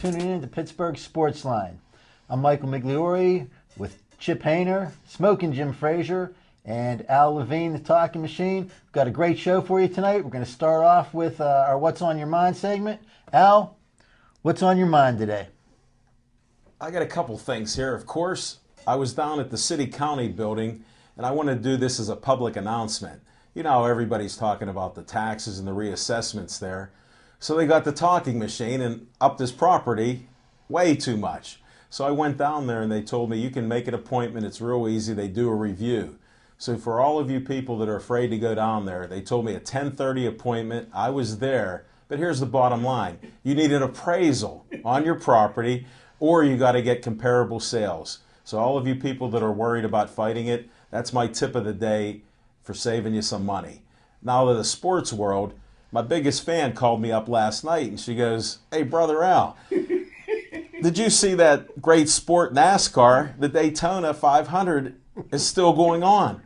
tuning in to Pittsburgh Sportsline. I'm Michael Migliori with Chip Hayner, Smoking Jim Frazier, and Al Levine, the Talking Machine. We've got a great show for you tonight. We're going to start off with our What's on Your Mind segment. Al, what's on your mind today? I got a couple things here. Of course, I was down at the city-county building, and I want to do this as a public announcement. You know how everybody's talking about the taxes and the reassessments there. So they got the talking machine and upped this property way too much. So I went down there and they told me you can make an appointment. It's real easy. They do a review. So for all of you people that are afraid to go down there, they told me a 10:30 appointment. I was there. But here's the bottom line. You need an appraisal on your property, or you got to get comparable sales. So all of you people that are worried about fighting it, that's my tip of the day for saving you some money. Now to the sports world, my biggest fan called me up last night and she goes, "Hey, Brother Al, did you see that great sport NASCAR? The Daytona 500 is still going on."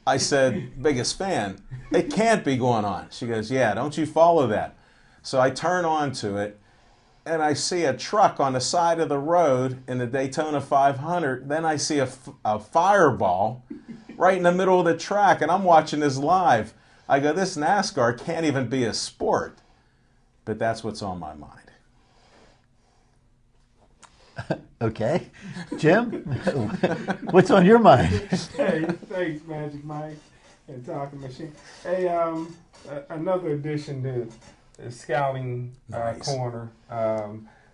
I said, "Biggest fan, it can't be going on." She goes, "Yeah, don't you follow that?" So I turn on to it and I see a truck on the side of the road in the Daytona 500. Then I see a fireball right in the middle of the track, and I'm watching this live. I go, this NASCAR can't even be a sport. But that's what's on my mind. Okay. Jim, what's on your mind? Hey, thanks, Magic Mike and Talking Machine. Hey, another addition to the Scouting Nice. Corner.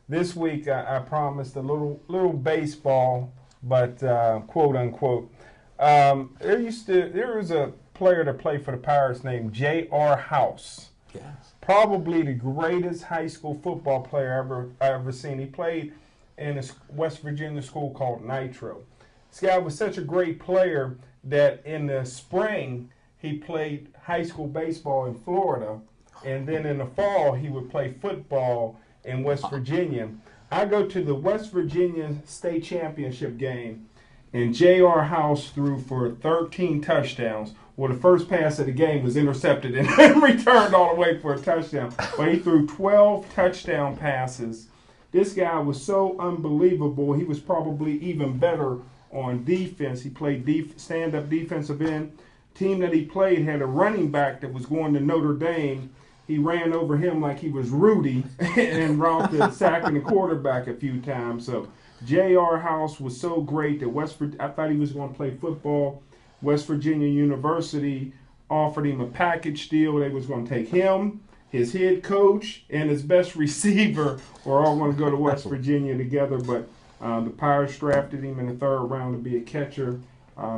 This week, I promised a little baseball, but quote unquote. There was a player that played for the Pirates named J.R. House. Yes. Probably the greatest high school football player I ever seen. He played in a West Virginia school called Nitro. This guy was such a great player that in the spring he played high school baseball in Florida, and then in the fall he would play football in West Virginia. I go to the West Virginia State Championship game, and J.R. House threw for 13 touchdowns. Well, the first pass of the game was intercepted and returned all the way for a touchdown. But he threw 12 touchdown passes. This guy was so unbelievable. He was probably even better on defense. He played stand-up defensive end. Team that he played had a running back that was going to Notre Dame. He ran over him like he was Rudy and route the sacking the quarterback a few times. So J.R. House was so great that I thought he was going to play football. West Virginia University offered him a package deal. They was going to take him, his head coach, and his best receiver were all going to go to West Virginia together. But the Pirates drafted him in the third round to be a catcher.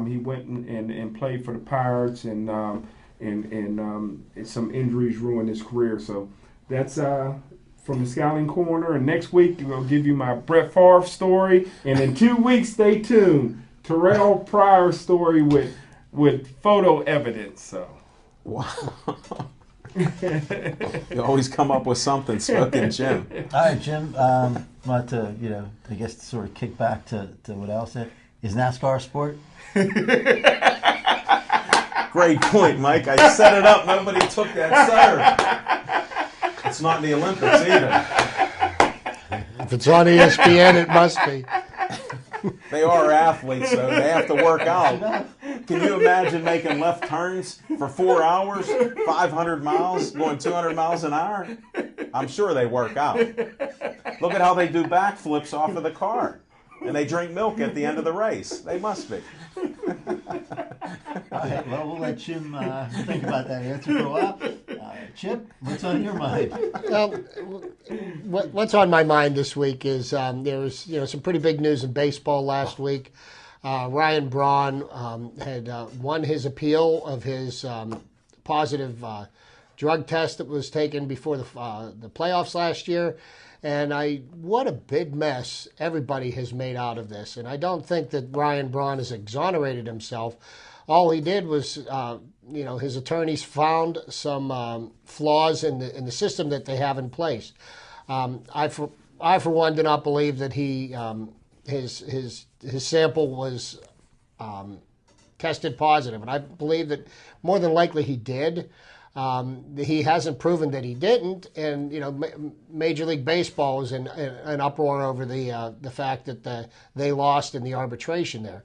He went and played for the Pirates, and some injuries ruined his career. So that's from the Scouting Corner. And next week we'll give you my Brett Favre story. And in 2 weeks, stay tuned. Terrell Pryor story with photo evidence. So. Wow. You always come up with something, Smoking Jim. All right, Jim, want to, I guess to sort of kick back to what Al said. Is NASCAR a sport? Great point, Mike. I set it up. Nobody took that serve. It's not in the Olympics either. If it's on ESPN, it must be. They are athletes, though. They have to work out. Can you imagine making left turns for 4 hours, 500 miles, going 200 miles an hour? I'm sure they work out. Look at how they do backflips off of the car. And they drink milk at the end of the race. They must be. All right, well, we'll let Jim think about that answer for a while. Chip, what's on your mind? What's on my mind this week is there was some pretty big news in baseball last week. Ryan Braun had won his appeal of his positive drug test that was taken before the playoffs last year. And what a big mess everybody has made out of this. And I don't think that Ryan Braun has exonerated himself. All he did was, his attorneys found some flaws in the system that they have in place. I for one do not believe that his sample was tested positive, and I believe that more than likely he did. He hasn't proven that he didn't, and Major League Baseball is in an uproar over the fact that they lost in the arbitration there.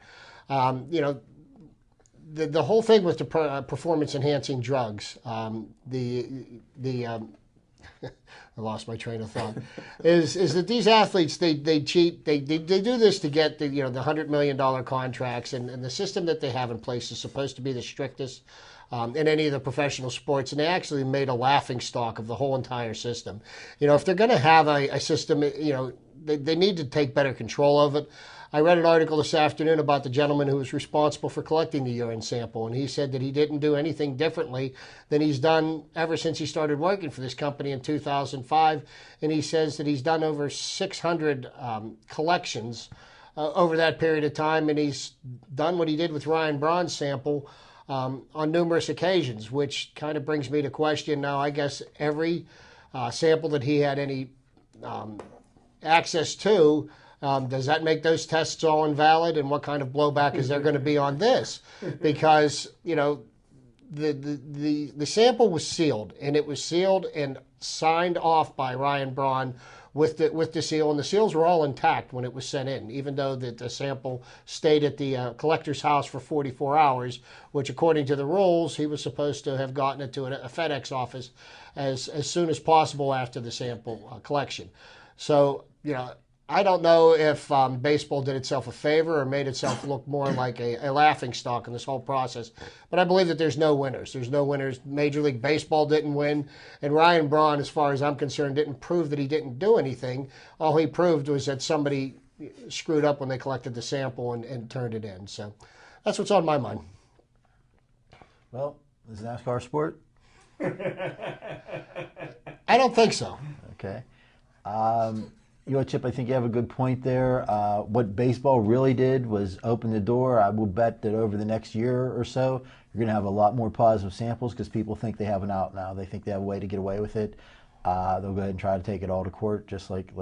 The whole thing with the performance enhancing drugs, I lost my train of thought. is that these athletes they cheat, they do this to get the $100 million contracts, and the system that they have in place is supposed to be the strictest in any of the professional sports, and they actually made a laughing stock of the whole entire system. If they're going to have a system, they need to take better control of it. I read an article this afternoon about the gentleman who was responsible for collecting the urine sample, and he said that he didn't do anything differently than he's done ever since he started working for this company in 2005, and he says that he's done over 600 collections over that period of time, and he's done what he did with Ryan Braun's sample on numerous occasions, which kind of brings me to question now, I guess, every sample that he had any access to, does that make those tests all invalid, and what kind of blowback is there going to be on this? Because the sample was sealed, and it was sealed and signed off by Ryan Braun with the seal, and the seals were all intact when it was sent in, even though the sample stayed at the collector's house for 44 hours, which according to the rules he was supposed to have gotten it to a FedEx office as soon as possible after the sample collection. So I don't know if baseball did itself a favor or made itself look more like a laughing stock in this whole process. But I believe that there's no winners. There's no winners. Major League Baseball didn't win. And Ryan Braun, as far as I'm concerned, didn't prove that he didn't do anything. All he proved was that somebody screwed up when they collected the sample and turned it in. So that's what's on my mind. Well, is NASCAR a sport? I don't think so. Okay. Chip, I think you have a good point there. What baseball really did was open the door. I will bet that over the next year or so, you're going to have a lot more positive samples because people think they have an out now. They think they have a way to get away with it. They'll go ahead and try to take it all to court, just like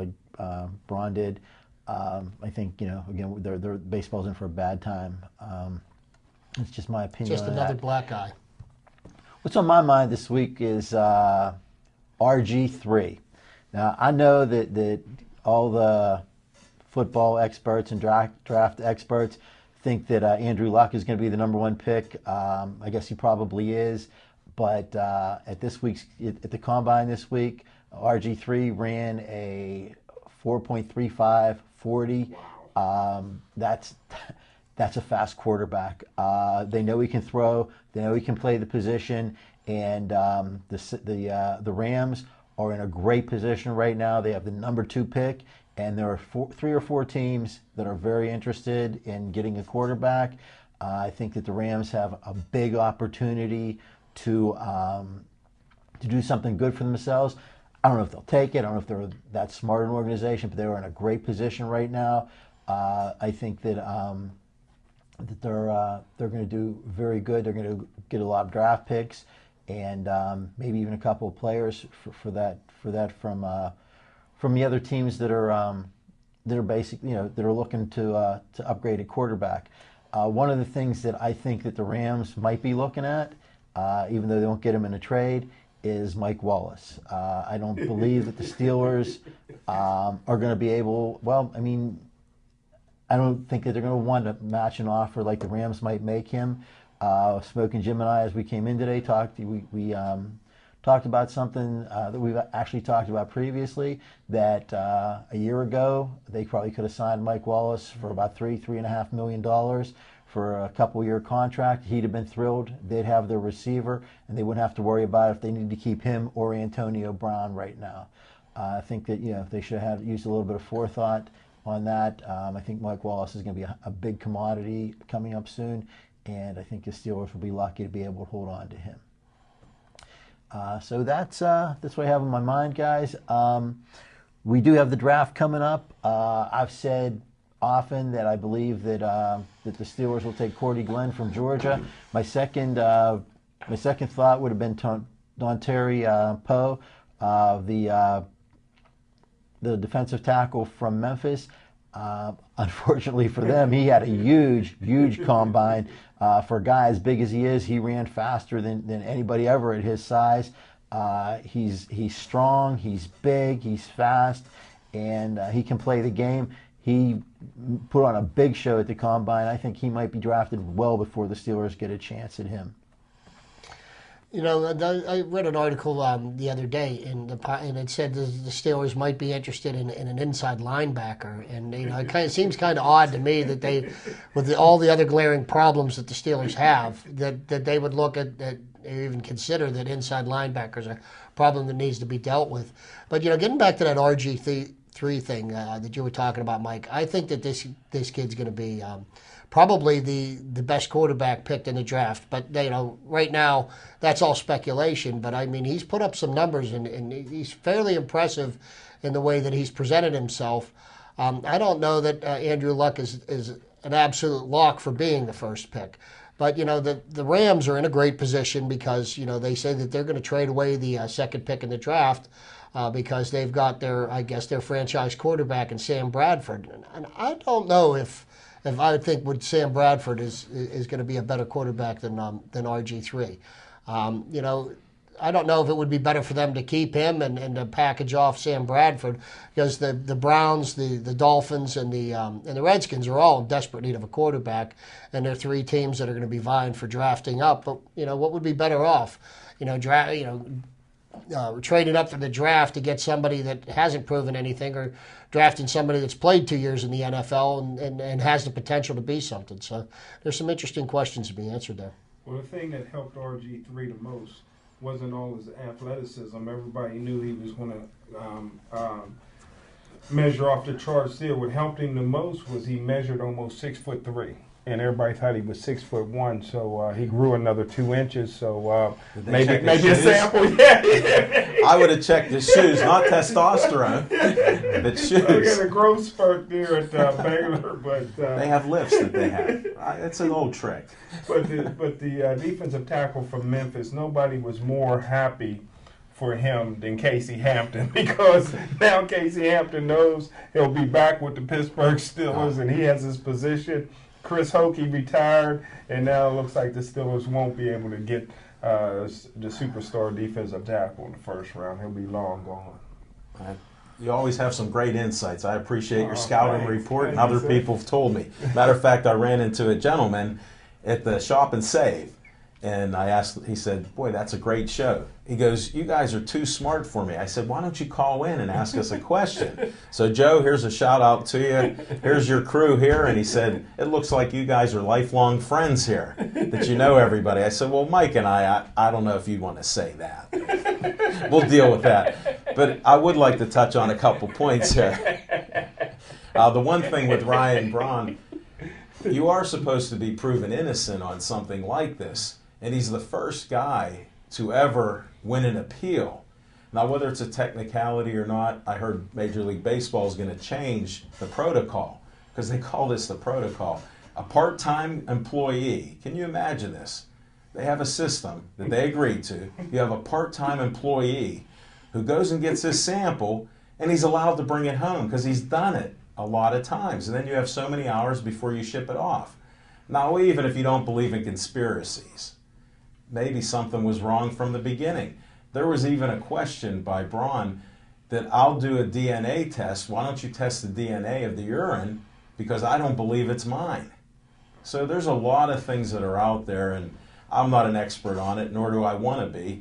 Braun did. I think, again, their baseball's in for a bad time. It's just my opinion. Just another black guy. What's on my mind this week is RG3. Now, I know that all the football experts and draft experts think that Andrew Luck is going to be the number one pick. I guess he probably is. But at the combine this week, RG3 ran a 4.35 40. Wow. That's a fast quarterback. They know he can throw. They know he can play the position. And the Rams are in a great position right now. They have the number 2 pick, and there are 3 or 4 teams that are very interested in getting a quarterback. I think that the Rams have a big opportunity to do something good for themselves. I don't know if they'll take it. I don't know if they're that smart an organization, but they're in a great position right now. I think that they're going to do very good. They're going to get a lot of draft picks, and maybe even a couple of players for that from the other teams that are basically that are looking to upgrade a quarterback. One of the things that I think that the Rams might be looking at, even though they won't get him in a trade, is Mike Wallace. I don't believe that the Steelers are going to be able. Well, I mean, I don't think that they're going to want to match an offer like the Rams might make him. Smoking Jim and I, as we came in today, we talked about something that we've actually talked about previously, that a year ago they probably could have signed Mike Wallace for about $3.5 million for a couple-year contract. He'd have been thrilled. They'd have their receiver, and they wouldn't have to worry about if they need to keep him or Antonio Brown right now. I think that they should have used a little bit of forethought on that. I think Mike Wallace is going to be a big commodity coming up soon, and I think the Steelers will be lucky to be able to hold on to him. So that's what I have in my mind, guys. We do have the draft coming up. I've said often that I believe that the Steelers will take Cordy Glenn from Georgia. My second thought would have been Dontari Poe, the defensive tackle from Memphis. Unfortunately for them, he had a huge combine. For a guy as big as he is, he ran faster than anybody ever at his size. He's strong, he's big, he's fast, and he can play the game. He put on a big show at the Combine. I think he might be drafted well before the Steelers get a chance at him. You know, I read an article the other day, and it said the Steelers might be interested in an inside linebacker. And you know, it seems kind of odd to me that they, with all the other glaring problems that the Steelers have, that they would look at that, even consider that inside linebackers are a problem that needs to be dealt with. But you know, getting back to that RG3 thing that you were talking about, Mike, I think that this kid's going to be probably the best quarterback picked in the draft. But you know, right now that's all speculation. But I mean, he's put up some numbers, and he's fairly impressive in the way that he's presented himself. I don't know that Andrew Luck is an absolute lock for being the first pick. But, you know, the Rams are in a great position because, you know, they say that they're going to trade away the second pick in the draft because they've got their franchise quarterback in Sam Bradford. And I don't know if I think Sam Bradford is going to be a better quarterback than RG3. You know, I don't know if it would be better for them to keep him and to package off Sam Bradford because the Browns, the Dolphins, and the Redskins are all in desperate need of a quarterback, and they're three teams that are going to be vying for drafting up. But you know, what would be better off? You know, trading up for the draft to get somebody that hasn't proven anything, or drafting somebody that's played 2 years in the NFL and has the potential to be something. So there's some interesting questions to be answered there. Well, the thing that helped RG3 the most wasn't all his athleticism. Everybody knew he was going to measure off the charts there. What helped him the most was he measured almost 6'3", and everybody thought he was 6'1", so he grew another 2 inches. So maybe a sample. Yeah. I would have checked his shoes, not testosterone, but shoes. We got a growth spurt there at Baylor, but they have lifts that they have. It's an old trick. But the defensive tackle from Memphis, nobody was more happy for him than Casey Hampton, because now Casey Hampton knows he'll be back with the Pittsburgh Steelers, and he has his position. Chris Hokie retired, and now it looks like the Steelers won't be able to get the superstar defensive tackle in the first round. He'll be long gone. You always have some great insights. I appreciate your scouting report, and other people have told me. Matter of fact, I ran into a gentleman at the Shop and Save, and I asked, he said, boy, that's a great show. He goes, you guys are too smart for me. I said, why don't you call in and ask us a question? So, Joe, here's a shout out to you. Here's your crew here. And he said, it looks like you guys are lifelong friends here, that you know everybody. I said, well, Mike and I don't know if you want to say that. We'll deal with that. But I would like to touch on a couple points here. The one thing with Ryan Braun, you are supposed to be proven innocent on something like this. And he's the first guy to ever win an appeal. Now, whether it's a technicality or not, I heard Major League Baseball is going to change the protocol, because they call this the protocol. A part-time employee, can you imagine this? They have a system that they agreed to. You have a part-time employee who goes and gets his sample, and he's allowed to bring it home because he's done it a lot of times. And then you have so many hours before you ship it off. Now, even if you don't believe in conspiracies, maybe something was wrong from the beginning. There was even a question by Braun that I'll do a DNA test. Why don't you test the DNA of the urine? Because I don't believe it's mine. So there's a lot of things that are out there, and I'm not an expert on it, nor do I want to be.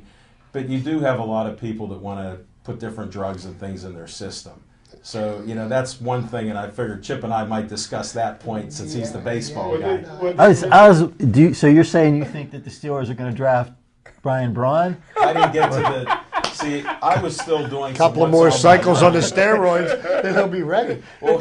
But you do have a lot of people that want to put different drugs and things in their system. So, you know, that's one thing, and I figured Chip and I might discuss that point since he's the baseball guy. So you're saying you think that the Steelers are going to draft Brian Braun? I didn't get to the... See, I was still doing a couple of more cycles on the steroids, then he'll be ready. Well,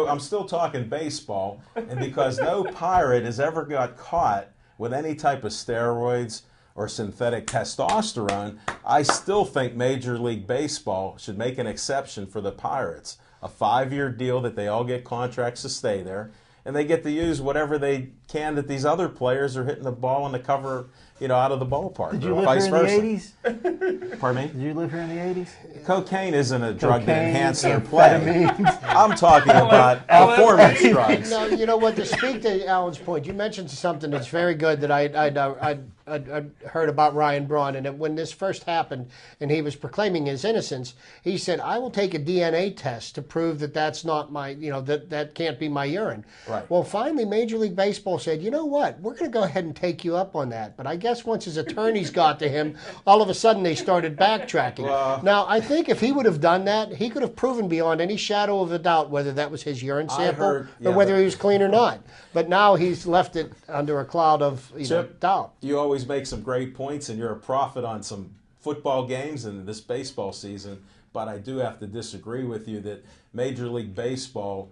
I'm still talking baseball, and because no Pirate has ever got caught with any type of steroids or synthetic testosterone, I still think Major League Baseball should make an exception for the Pirates. A 5-year deal that they all get contracts to stay there, and they get to use whatever they can that these other players are hitting the ball in the cover out of the ballpark. Did you or live vice here in versa. the 80s? Pardon me? Did you live here in the 80s? Cocaine isn't a drug that Cocaine, enhances their play. amphetamines. I'm talking about performance drugs. No, you know what? To speak to Alan's point, you mentioned something that's very good that I'd heard about Ryan Braun, and when this first happened, and he was proclaiming his innocence, he said, "I will take a DNA test to prove that that's not my, that can't be my urine." Right. Well, finally, Major League Baseball said, "You know what? We're going to go ahead and take you up on that." But I guess once his attorneys got to him, all of a sudden they started backtracking. Now, I think if he would have done that, he could have proven beyond any shadow of a doubt whether that was his urine sample or whether he was clean or not. But now he's left it under a cloud of doubt. You always make some great points, and you're a prophet on some football games and this baseball season. But I do have to disagree with you that Major League Baseball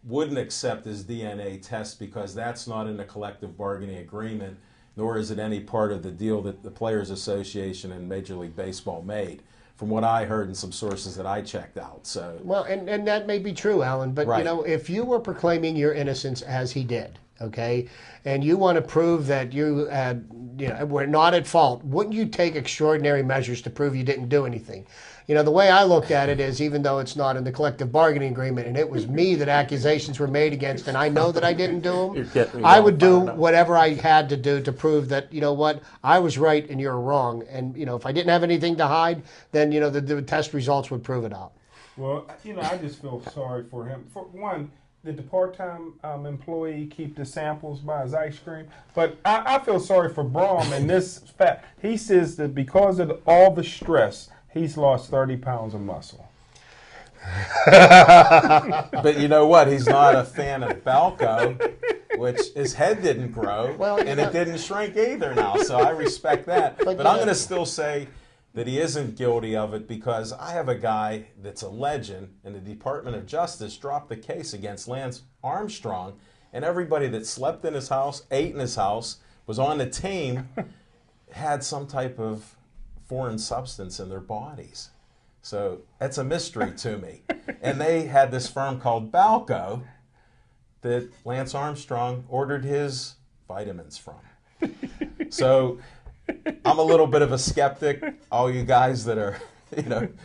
wouldn't accept his DNA test because that's not in the collective bargaining agreement, nor is it any part of the deal that the Players Association and Major League Baseball made, from what I heard in some sources that I checked out. So well, and that may be true, Alan, but right. If you were proclaiming your innocence as he did, okay, and you want to prove that you were not at fault, wouldn't you take extraordinary measures to prove you didn't do anything? The way I look at it is, even though it's not in the collective bargaining agreement, and it was me that accusations were made against, and I know that I didn't do them, I would do whatever I had to do to prove that, I was right and you're wrong. And, if I didn't have anything to hide, then, the test results would prove it out. Well, I just feel sorry for him. For one, did the part-time employee keep the samples by his ice cream? But I feel sorry for Braun and this fact. He says that because of all the stress, he's lost 30 pounds of muscle. But you know what? He's not a fan of Balco, which his head didn't grow, and it didn't shrink either now, so I respect that. But I'm going to still say that he isn't guilty of it because I have a guy that's a legend, and the Department of Justice dropped the case against Lance Armstrong, and everybody that slept in his house, ate in his house, was on the team, had some type of foreign substance in their bodies. So that's a mystery to me. And they had this firm called Balco that Lance Armstrong ordered his vitamins from. So I'm a little bit of a skeptic, all you guys that are,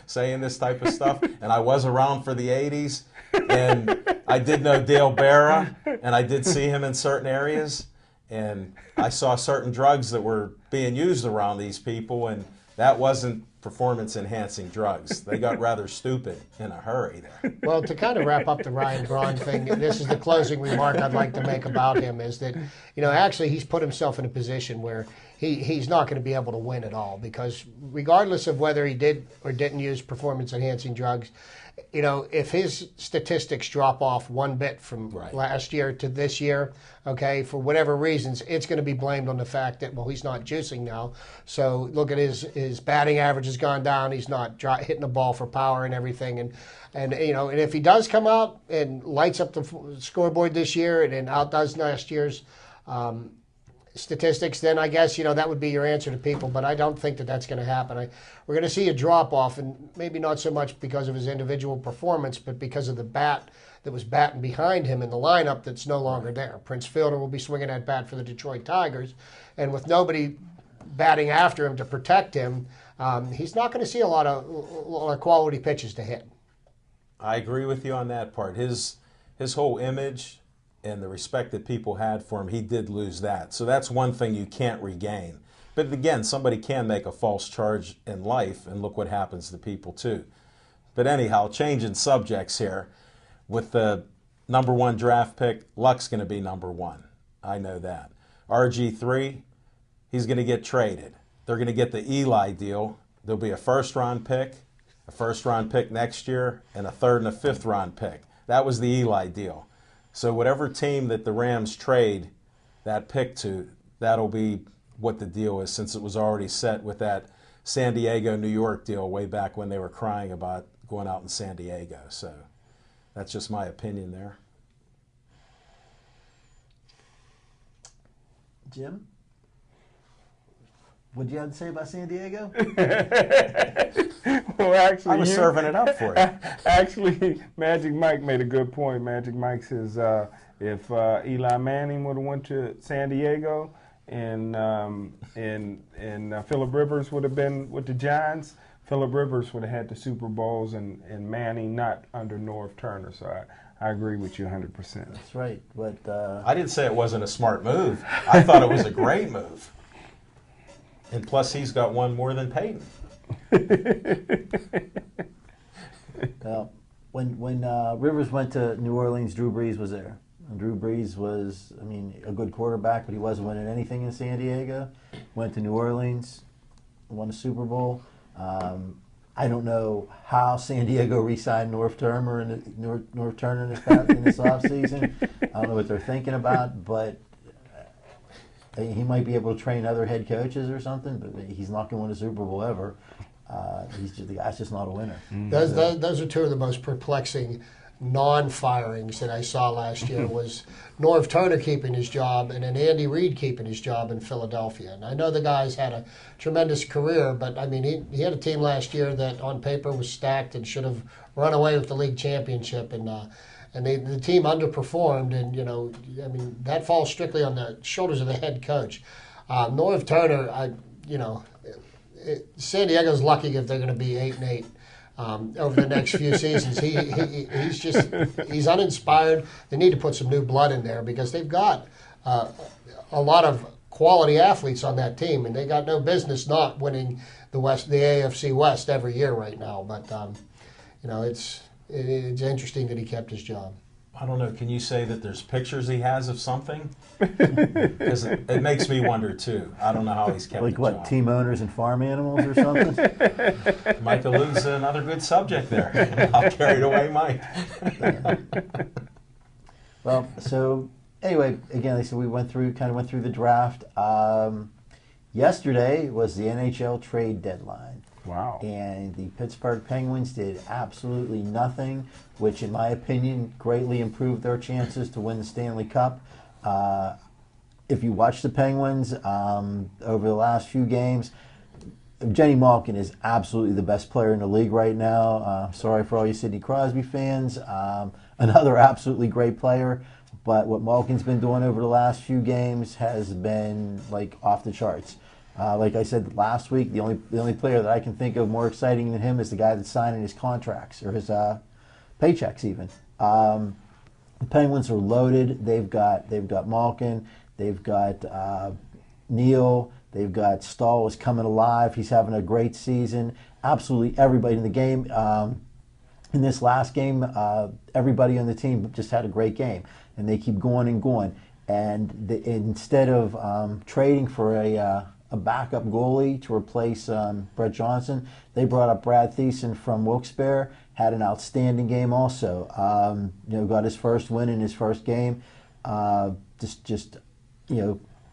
saying this type of stuff. And I was around for the 80s, and I did know Dale Barra, and I did see him in certain areas. And I saw certain drugs that were being used around these people, and that wasn't performance-enhancing drugs. They got rather stupid in a hurry there. Well, to kind of wrap up the Ryan Braun thing, this is the closing remark I'd like to make about him, is that, actually he's put himself in a position where he's not going to be able to win at all, because regardless of whether he did or didn't use performance-enhancing drugs, if his statistics drop off one bit from last year to this year, okay, for whatever reasons, it's going to be blamed on the fact that, he's not juicing now. So look at his batting average has gone down. He's not hitting the ball for power and everything. And if he does come out and lights up the scoreboard this year and outdoes last year's statistics, then I guess that would be your answer to people. But I don't think that that's going to happen. We're going to see a drop off, and maybe not so much because of his individual performance, but because of the bat that was batting behind him in the lineup that's no longer there. Prince Fielder will be swinging that bat for the Detroit Tigers, and with nobody batting after him to protect him, he's not going to see a lot of quality pitches to hit. I agree with you on that part. His whole image and the respect that people had for him, he did lose that. So that's one thing you can't regain. But again, somebody can make a false charge in life, and look what happens to people too. But anyhow, changing subjects here. With the number 1 draft pick, Luck's going to be number 1. I know that. RG3, he's going to get traded. They're going to get the Eli deal. There'll be a first-round pick, a first-round pick next year, and a third and a fifth-round pick. That was the Eli deal. So whatever team that the Rams trade that pick to, that'll be what the deal is, since it was already set with that San Diego, New York deal way back when they were crying about going out in San Diego. So that's just my opinion there. Jim? What'd you have to say about San Diego? Well, actually, I was serving it up for you. Actually, Magic Mike made a good point. Magic Mike says if Eli Manning would have went to San Diego, and Phillip Rivers would have been with the Giants, Phillip Rivers would have had the Super Bowls, and Manning not under Norv Turner. So I agree with you 100%. That's right. But I didn't say it wasn't a smart move. I thought it was a great move. And plus, he's got one more than Peyton. Well, when Rivers went to New Orleans, Drew Brees was there. And Drew Brees was, I mean, a good quarterback, but he wasn't winning anything in San Diego. Went to New Orleans, won a Super Bowl. I don't know how San Diego re-signed Norv Turner in this offseason. I don't know what they're thinking about, but he might be able to train other head coaches or something, but he's not going to win a Super Bowl ever. The guy's just not a winner. Those are two of the most perplexing non-firings that I saw last year was Norv Turner keeping his job and then Andy Reid keeping his job in Philadelphia. And I know the guy's had a tremendous career, but I mean he had a team last year that on paper was stacked and should have run away with the league championship, and the team underperformed, and I mean that falls strictly on the shoulders of the head coach. Norv Turner, San Diego's lucky if they're going to be 8-8. Over the next few seasons, he's uninspired. They need to put some new blood in there because they've got a lot of quality athletes on that team, and they got no business not winning the AFC West every year right now. But it's interesting that he kept his job. I don't know. Can you say that there's pictures he has of something? Because it makes me wonder too. I don't know how he's kept. Like the what? job. Team owners and farm animals or something? Mike alludes to another good subject there. I'll carry it away, Mike. Well, so anyway, again, like I said, we went through the draft. Yesterday was the NHL trade deadline. Wow. And the Pittsburgh Penguins did absolutely nothing, which in my opinion greatly improved their chances to win the Stanley Cup. If you watch the Penguins over the last few games, Jenny Malkin is absolutely the best player in the league right now. Sorry for all you Sidney Crosby fans. Another absolutely great player. But what Malkin's been doing over the last few games has been like off the charts. Like I said last week, the only player that I can think of more exciting than him is the guy that's signing his contracts or his paychecks even. The Penguins are loaded. They've got Malkin. They've got Neal. They've got Stahl is coming alive. He's having a great season. Absolutely everybody in the game. In this last game, everybody on the team just had a great game, and they keep going and going. And instead of trading for a backup goalie to replace Brett Johnson, they brought up Brad Thiessen from Wilkes-Barre. Had an outstanding game also. Got his first win in his first game. Just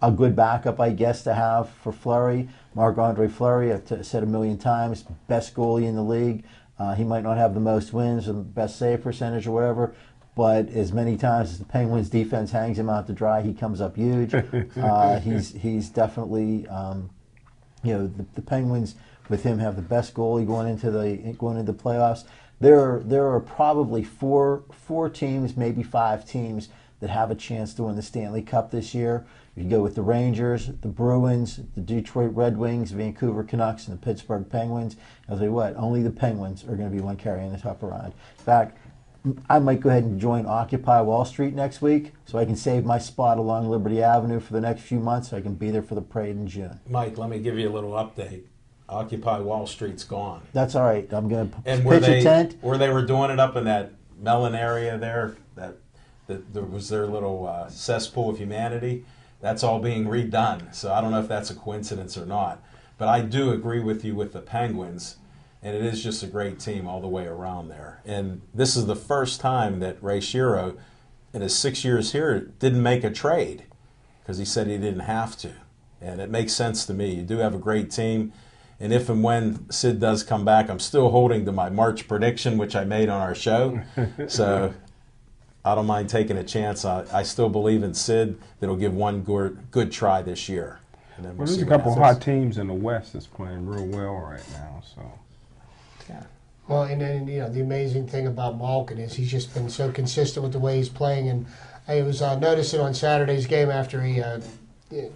a good backup, I guess, to have for Fleury. Marc-Andre Fleury, I've said a million times, best goalie in the league. He might not have the most wins and best save percentage or whatever, but as many times as the Penguins defense hangs him out to dry, he comes up huge. He's definitely, the Penguins with him have the best goalie going into the playoffs. There are probably four teams, maybe 5 teams that have a chance to win the Stanley Cup this year. You go with the Rangers, the Bruins, the Detroit Red Wings, Vancouver Canucks, and the Pittsburgh Penguins. I'll tell you what, only the Penguins are going to be one carrying the cup around. In fact, I might go ahead and join Occupy Wall Street next week so I can save my spot along Liberty Avenue for the next few months so I can be there for the parade in June. Mike, let me give you a little update. Occupy Wall Street's gone. That's all right. I'm going to pitch a tent. Where they were doing it up in that Mellon area there, that was their little cesspool of humanity. That's all being redone. So I don't know if that's a coincidence or not. But I do agree with you with the Penguins, and it is just a great team all the way around there. And this is the first time that Ray Shero, in his 6 years here, didn't make a trade because he said he didn't have to. And it makes sense to me. You do have a great team. And if and when Sid does come back, I'm still holding to my March prediction, which I made on our show. So I don't mind taking a chance. I still believe in Sid that he'll give one good try this year. And then Well, there's a couple of hot teams in the West that's playing real well right now. So, yeah. Well, and then the amazing thing about Malkin is he's just been so consistent with the way he's playing. And I was noticing on Saturday's game after he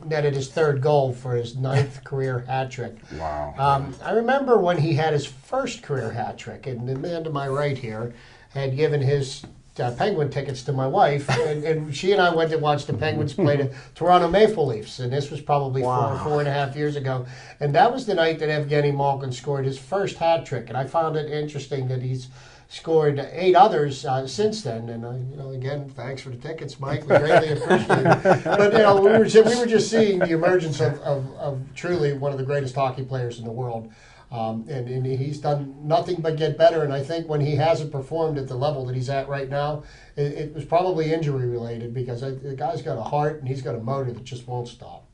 netted his third goal for his 9th career hat trick. Wow. I remember when he had his first career hat trick, and the man to my right here had given his Penguin tickets to my wife, and she and I went to watch the Penguins play the Toronto Maple Leafs, and this was probably 4.5 years ago, and that was the night that Evgeny Malkin scored his first hat trick, and I found it interesting that he's scored 8 others since then, and again, thanks for the tickets, Mike. We greatly appreciate it. But we were just seeing the emergence of truly one of the greatest hockey players in the world. And he's done nothing but get better. And I think when he hasn't performed at the level that he's at right now, it was probably injury related, because the guy's got a heart and he's got a motor that just won't stop.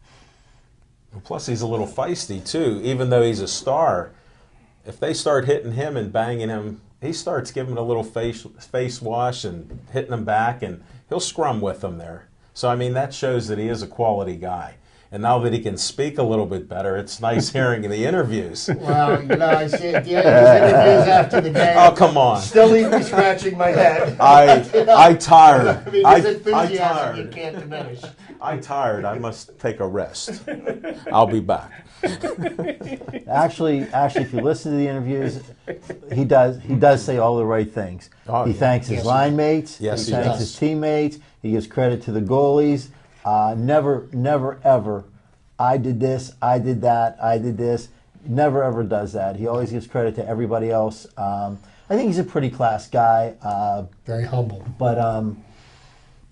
Plus, he's a little feisty too. Even though he's a star, if they start hitting him and banging him, he starts giving a little face wash and hitting them back, and he'll scrum with them there. So I mean, that shows that he is a quality guy. And now that he can speak a little bit better, it's nice hearing the interviews. Well, I see at the end of his interviews after the game. Oh, come on. Still leave me scratching my head. I tired. I mean, his enthusiasm tired. you can't diminish. I tired. I must take a rest. I'll be back. Actually, if you listen to the interviews, he does say all the right things. He thanks his line mates. Yes, he he thanks does. his teammates. He gives credit to the goalies. Never, ever, I did this, I did that, I did this. Never, ever does that. He always gives credit to everybody else. I think he's a pretty class guy. Very humble. But, and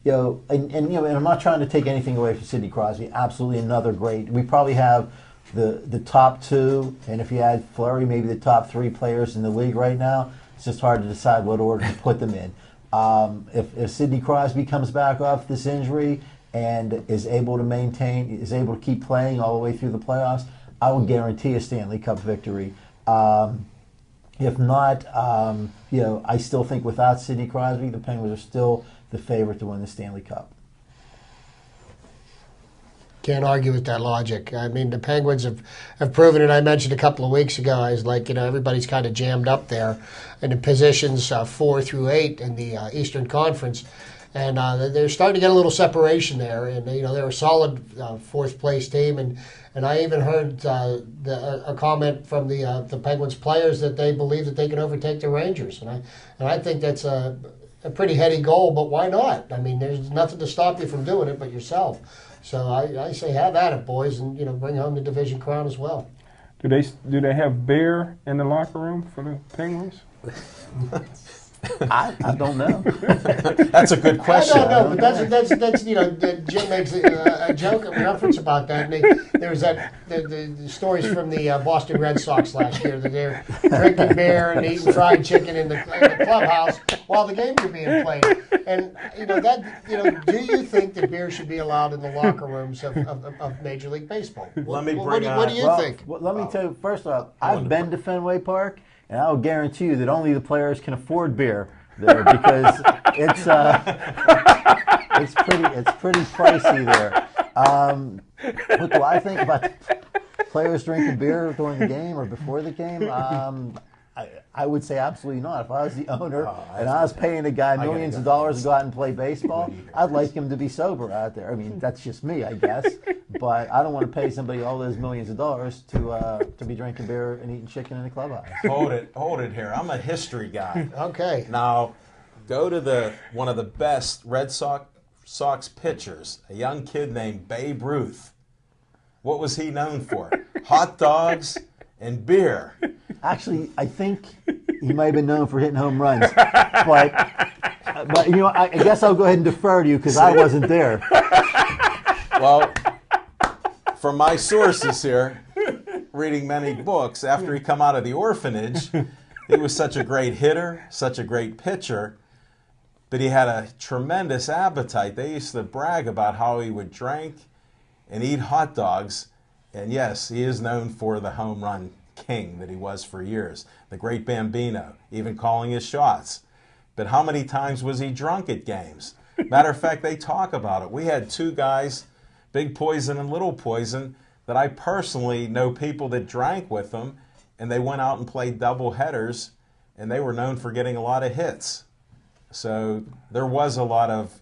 I'm not trying to take anything away from Sidney Crosby. Absolutely another great. We probably have the top 2, and if you add Fleury, maybe the top 3 players in the league right now. It's just hard to decide what order to put them in. If Sidney Crosby comes back off this injury and is able to keep playing all the way through the playoffs, I would guarantee a Stanley Cup victory. If not, I still think without Sidney Crosby, the Penguins are still the favorite to win the Stanley Cup. Can't argue with that logic. I mean, the Penguins have proven it. I mentioned a couple of weeks ago, I was like, everybody's kind of jammed up there in the positions 4 through 8 in the Eastern Conference. And they're starting to get a little separation there. And, they're a solid 4th place team. And I even heard a comment from the Penguins players that they believe that they can overtake the Rangers. And I think that's a pretty heady goal, but why not? I mean, there's nothing to stop you from doing it but yourself. So I say have at it, boys, and bring home the division crown as well. Do they have beer in the locker room for the Penguins? I don't know. That's a good question. I don't know, but that's Jim makes a joke, a reference about that. And there was the stories from the Boston Red Sox last year that they're drinking beer and eating fried chicken in the clubhouse while the games are being played. And do you think that beer should be allowed in the locker rooms of Major League Baseball? Let me What do you think? Well, let me tell you, first off, I've been to Fenway Park, and I'll guarantee you that only the players can afford beer there, because it's pretty pricey there. What do I think about players drinking beer during the game or before the game? I would say absolutely not. If I was the owner and I was paying a guy millions of dollars to go out and play baseball, I'd like him to be sober out there. I mean, that's just me, I guess. But I don't want to pay somebody all those millions of dollars to be drinking beer and eating chicken in the clubhouse. Hold it here. I'm a history guy. Okay. Now, go to one of the best Red Sox pitchers, a young kid named Babe Ruth. What was he known for? Hot dogs and beer. Actually, I think he might have been known for hitting home runs. But I guess I'll go ahead and defer to you because I wasn't there. Well, from my sources here, reading many books, after he come out of the orphanage, he was such a great hitter, such a great pitcher, but he had a tremendous appetite. They used to brag about how he would drink and eat hot dogs. And yes, he is known for the home run king that he was for years, the great Bambino, even calling his shots. But how many times was he drunk at games? Matter of fact, they talk about it. We had 2 guys, Big Poison and Little Poison, that I personally know people that drank with them, and they went out and played double headers, and they were known for getting a lot of hits. So there was a lot of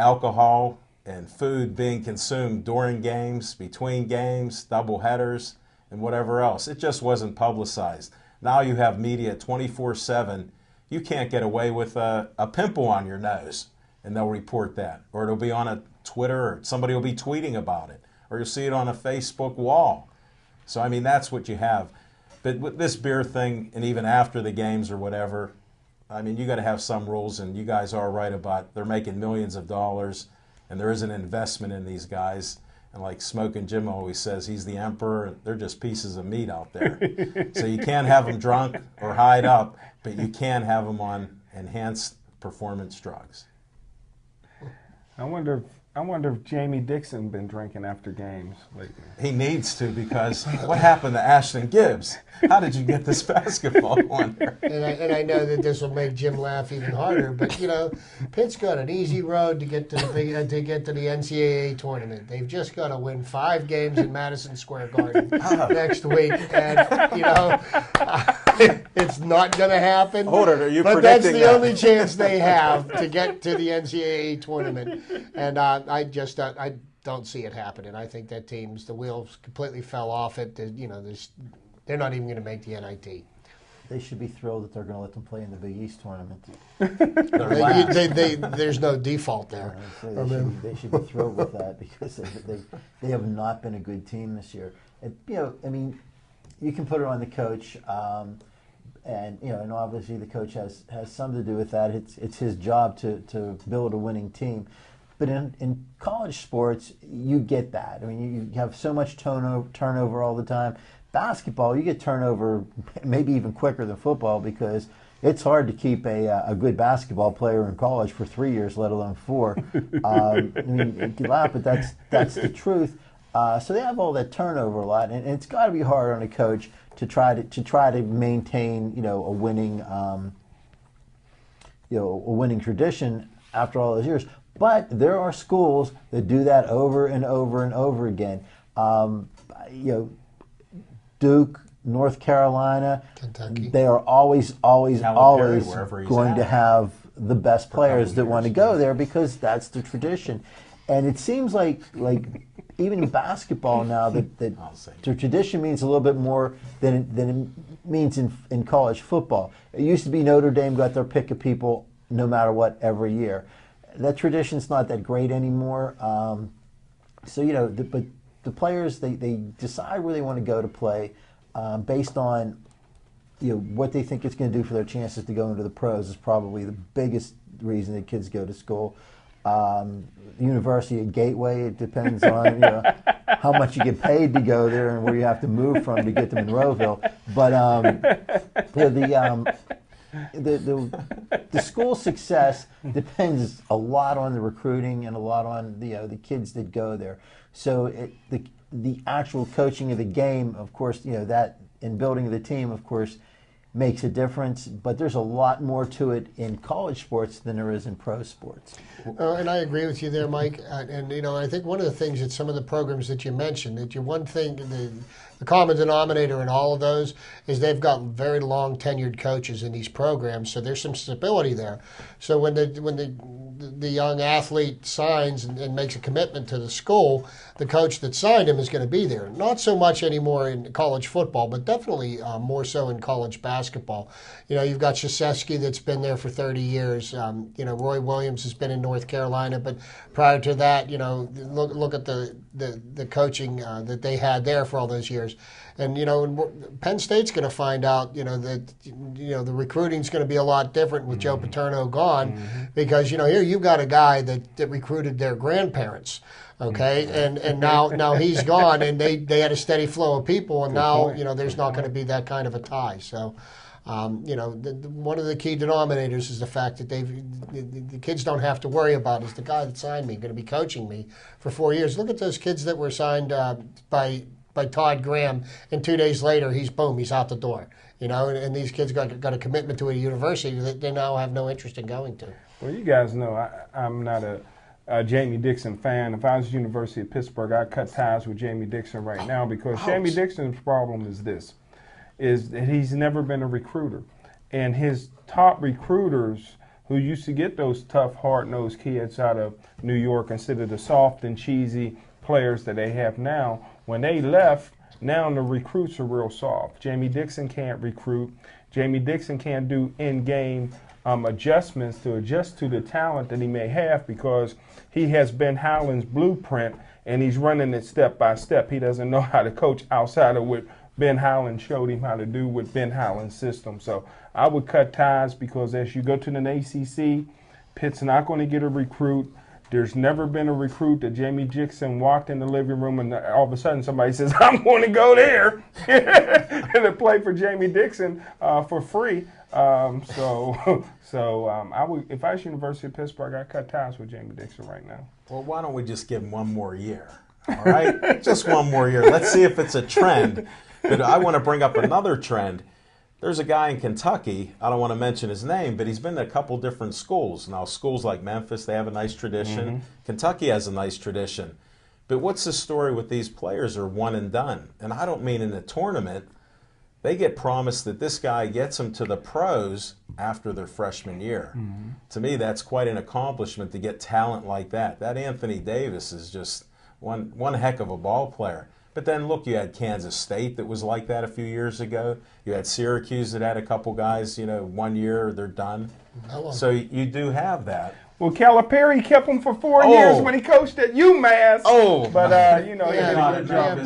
alcohol and food being consumed during games, between games, double headers, and whatever else. It just wasn't publicized. Now you have media 24/7. You can't get away with a pimple on your nose, and they'll report that. Or it'll be on a Twitter, or somebody will be tweeting about it, or you'll see it on a Facebook wall. So, I mean, that's what you have. But with this beer thing, and even after the games or whatever, I mean, you got to have some rules, and you guys are right about they're making millions of dollars, and there is an investment in these guys. And like Smoking Jim always says, he's the emperor. They're just pieces of meat out there. So you can't have them drunk or hide up, but you can have them on enhanced performance drugs. I wonder if Jamie Dixon been drinking after games lately. He needs to, because what happened to Ashton Gibbs? How did you get this basketball on there? And I know that this will make Jim laugh even harder, but Pitt's got an easy road to get to the NCAA tournament. They've just got to win 5 games in Madison Square Garden next week, and it's not going to happen. Hold it, are you but predicting that's the only chance they have to get to the NCAA tournament, and I don't see it happening. I think that the wheels completely fell off it. They're not even going to make the NIT. They should be thrilled that they're going to let them play in the Big East tournament. There's no default there. They should be thrilled with that, because they have not been a good team this year. And, I mean, you can put it on the coach, and obviously the coach has something to do with that. It's his job to build a winning team. But in college sports, you get that. I mean, you have so much turnover all the time. Basketball, you get turnover maybe even quicker than football, because it's hard to keep a good basketball player in college for 3 years, let alone 4. I mean, you laugh, but that's the truth. So they have all that turnover a lot, and it's got to be hard on a coach to try to maintain a winning tradition after all those years. But there are schools that do that over and over and over again. Duke, North Carolina, Kentucky. They are always going to have the best players that want to go there, because that's the tradition. And it seems like even in basketball now that the tradition means a little bit more than it means in college football. It used to be Notre Dame got their pick of people no matter what every year. That tradition's not that great anymore. But the players, they decide where they want to go to play based on what they think it's going to do for their chances to go into the pros is probably the biggest reason that kids go to school. University at Gateway, it depends on how much you get paid to go there and where you have to move from to get to Monroeville. But the school success depends a lot on the recruiting and a lot on the kids that go there. So the actual coaching of the game, of course, that in building the team, of course, makes a difference. But there's a lot more to it in college sports than there is in pro sports. And I agree with you there, Mike. And I think one of the things that some of the programs that you mentioned, the common denominator in all of those is they've got very long tenured coaches in these programs, so there's some stability there. So when the young athlete signs and makes a commitment to the school, the coach that signed him is going to be there. Not so much anymore in college football, but definitely more so in college basketball. You've got Krzyzewski that's been there for 30 years. Roy Williams has been in North Carolina, but prior to that, look at the coaching that they had there for all those years. And Penn State's going to find out that the recruiting's going to be a lot different with Joe Paterno gone, because here you've got a guy that recruited their grandparents, okay, and now he's gone, and they had a steady flow of people, and now there's not going to be that kind of a tie. So. One of the key denominators is the fact that the kids don't have to worry about, is the guy that signed me going to be coaching me for 4 years? Look at those kids that were signed by Todd Graham, and 2 days later he's out the door. And these kids got a commitment to a university that they now have no interest in going to. Well, you guys know I'm not a Jamie Dixon fan. If I was University of Pittsburgh, I'd cut ties with Jamie Dixon right now, because Jamie Dixon's problem is this. Is that he's never been a recruiter. And his top recruiters who used to get those tough, hard-nosed kids out of New York instead of the soft and cheesy players that they have now. When they left, now the recruits are real soft. Jamie Dixon can't recruit. Jamie Dixon can't do in-game adjustments to adjust to the talent that he may have because he has Ben Howland's blueprint and he's running it step by step. He doesn't know how to coach outside of what Ben Howland showed him how to do with Ben Howland's system. So I would cut ties because as you go to the ACC, Pitt's not going to get a recruit. There's never been a recruit that Jamie Dixon walked in the living room and all of a sudden somebody says, I'm going to go there and to play for Jamie Dixon for free. I would, if I was University of Pittsburgh, I'd cut ties with Jamie Dixon right now. Well, why don't we just give him one more year? All right? Just one more year. Let's see if it's a trend. But I want to bring up another trend. There's a guy in Kentucky, I don't want to mention his name, but he's been to a couple different schools. Now, schools like Memphis, they have a nice tradition. Mm-hmm. Kentucky has a nice tradition. But what's the story with these players are one and done? And I don't mean in a tournament. They get promised that this guy gets them to the pros after their freshman year. Mm-hmm. To me, that's quite an accomplishment to get talent like that. That Anthony Davis is just one heck of a ball player. But then, look, you had Kansas State that was like that a few years ago. You had Syracuse that had a couple guys, 1 year, they're done. So you do have that. Well, Calipari kept him for 4 years when he coached at UMass. But he did a good job.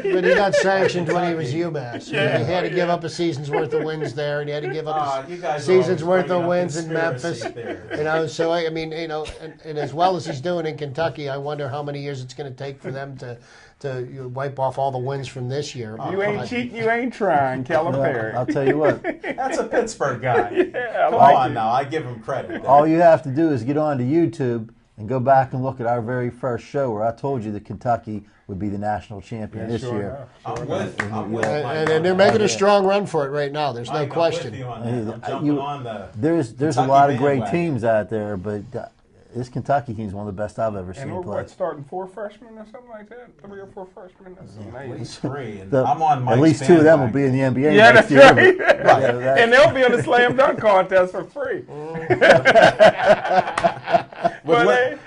But he got sanctioned when he was UMass. Yeah. He had to give up a season's worth of wins there, and he had to give up a season's worth of wins in Memphis. So I mean, and as well as he's doing in Kentucky, I wonder how many years it's going to take for them to wipe off all the wins from this year. You ain't cheating, you ain't trying, Calipari. I'll tell you what. That's a Pittsburgh guy. Come on now, I give him credit. All you have to do is get onto YouTube and go back and look at our very first show where I told you that Kentucky would be the national champion this year. I'm with and they're making a strong run for it right now. There's no question. I'm jumping on the there's a lot of great teams out there, but this Kentucky team is one of the best I've ever seen play. And starting 4 freshmen or something like that? 3 or 4 freshmen? That's amazing. At least 3. And I'm on Mike's at least 2 of them will be in the NBA that's next year. Right. And they'll be on the slam dunk contest for free.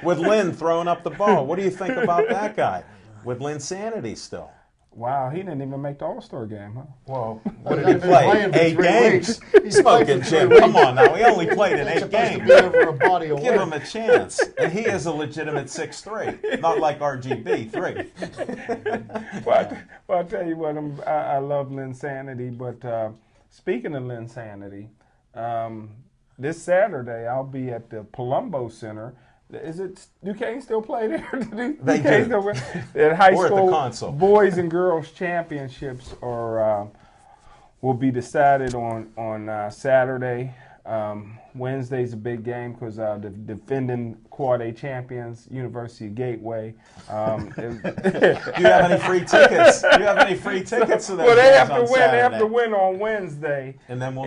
With Lynn throwing up the ball. What do you think about that guy? With Linsanity still. Wow, he didn't even make the All-Star game, huh? Well, what did he play? 8 games? Smoking Jim. Come on now. He only played in 8 games. Give him a chance. And he is a legitimate 6'3", not like RGB 3. Well, I'll tell you what, I love Linsanity, but speaking of Linsanity, this Saturday I'll be at the Palumbo Center. Is it Duquesne still play there? They do. Still, at high or school at the console. Boys and girls championships will be decided on Saturday. Wednesday's a big game because the defending Quad A champions, University of Gateway. Do you have any free tickets? Do you have any free tickets to that? Well, they have to win. Saturday. They have to win on Wednesday. And then we'll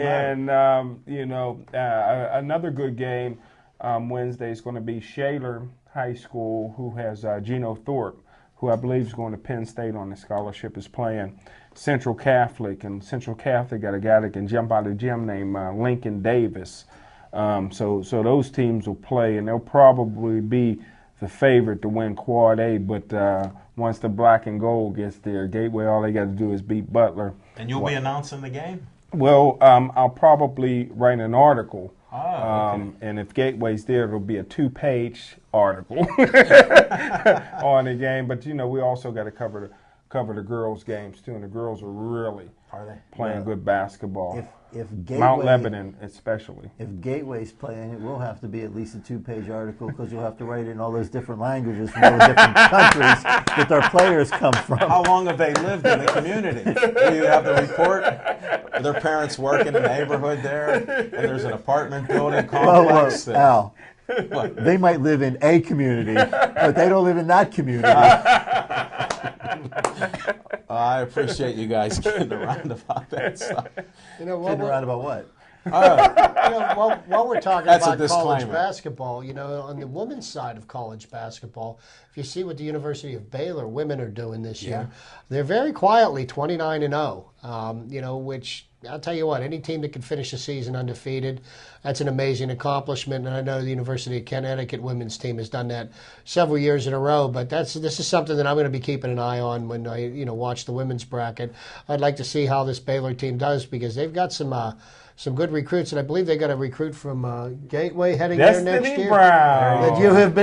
know. Another good game. Wednesday is going to be Shaler High School, who has Geno Thorpe, who I believe is going to Penn State on a scholarship, is playing Central Catholic. And Central Catholic got a guy that can jump out of the gym named Lincoln Davis. So those teams will play, and they'll probably be the favorite to win Quad A. But once the black and gold gets there, Gateway, all they got to do is beat Butler. And you'll be announcing the game? Well, I'll probably write an article. Okay. And if Gateway's there, it'll be a 2-page article on the game. But we also got to cover the girls' games too, and the girls are really playing good basketball. If Gateway, Mount Lebanon especially. If Gateway's playing, it will have to be at least a 2-page article because you'll have to write it in all those different languages from all the different countries that our players come from. How long have they lived in the community? Do you have the report? Are their parents work in the neighborhood there? And there's an apartment building complex? Al, they might live in a community, but they don't live in that community. I appreciate you guys getting around about that stuff. Getting around about what? While we're talking about college basketball, on the women's side of college basketball, if you see what the University of Baylor women are doing this year, they're very quietly 29-0. Which I'll tell you what, any team that can finish the season undefeated, that's an amazing accomplishment. And I know the University of Connecticut women's team has done that several years in a row. But this is something that I'm going to be keeping an eye on when I watch the women's bracket. I'd like to see how this Baylor team does because they've got some good recruits, and I believe they got a recruit from Gateway heading there next year. Brown. That you have